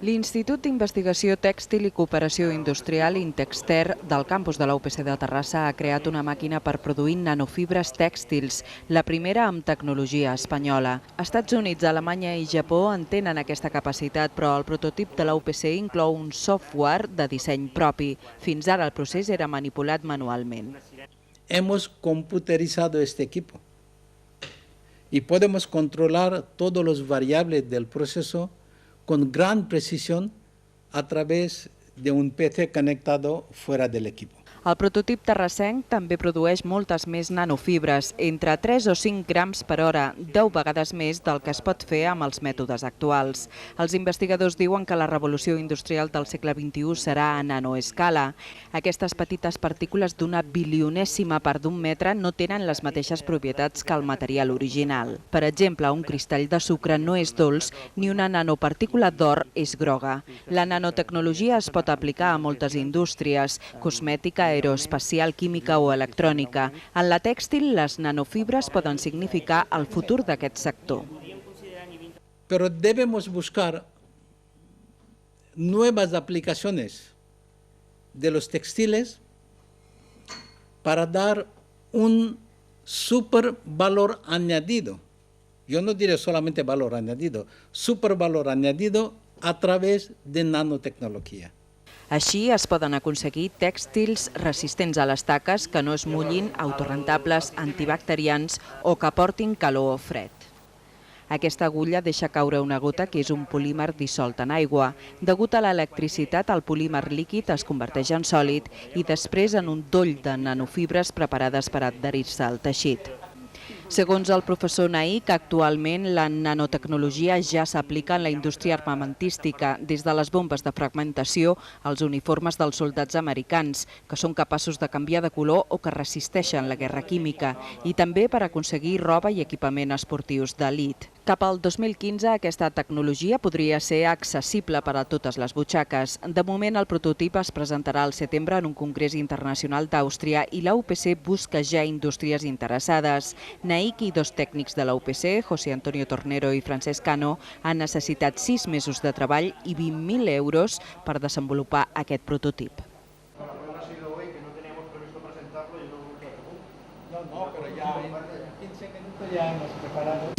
L'Institut d'Investigació Tèxtil i Cooperació Industrial Intexter del campus de la UPC de Terrassa ha creat una màquina per produir nanofibres tèxtils, la primera amb tecnologia espanyola. Estats Units, Alemanya i Japó en tenen aquesta capacitat, però el prototip de la UPC inclou un software de disseny propi. Fins ara el procés era manipulat manualment. Hemos computerizado este equipo y podemos controlar todas las variables del proceso con gran precisión a través de un PC conectado fuera del equipo. El prototip terrassenc també produeix moltes més nanofibres, entre 3 o 5 grams per hora, 10 vegades més del que es pot fer amb els mètodes actuals. Els investigadors diuen que la revolució industrial del segle XXI serà a nanoescala. Aquestes petites partícules d'una bilionèsima part d'un metre no tenen les mateixes propietats que el material original. Per exemple, un cristall de sucre no és dolç ni una nanopartícula d'or és groga. La nanotecnologia es pot aplicar a moltes indústries, cosmètica, aeroespacial, química o electrònica. En la tèxtil, les nanofibres poden significar el futur d'aquest sector. Pero debemos buscar nuevas aplicaciones de los textiles para dar un super valor añadido. Yo no diré solamente valor añadido, super valor añadido a través de nanotecnología. Així es poden aconseguir tèxtils resistents a les taques, que no es mullin, autorrentables, antibacterians o que portin calor o fred. Aquesta agulla deixa caure una gota que és un polímer dissolt en aigua. Degut a l'electricitat, el polímer líquid es converteix en sòlid i després en un doll de nanofibres preparades per adherir-se al teixit. Segons el professor Naik, actualment la nanotecnologia ja s'aplica en la indústria armamentística, des de les bombes de fragmentació als uniformes dels soldats americans, que són capaços de canviar de color o que resisteixen la guerra química, i també per aconseguir roba i equipament esportius d'elit. Cap al 2015 aquesta tecnologia podria ser accessible per a totes les butxaques. De moment el prototip es presentarà al setembre en un congrés internacional d'Àustria i la UPC busca ja indústries interessades. Naik i 2 tècnics de la UPC, José Antonio Tornero i Francesc Cano, han necessitat 6 mesos de treball i 20.000 euros per desenvolupar aquest prototip. No, pero ya en 15 minutos ya hemos preparado.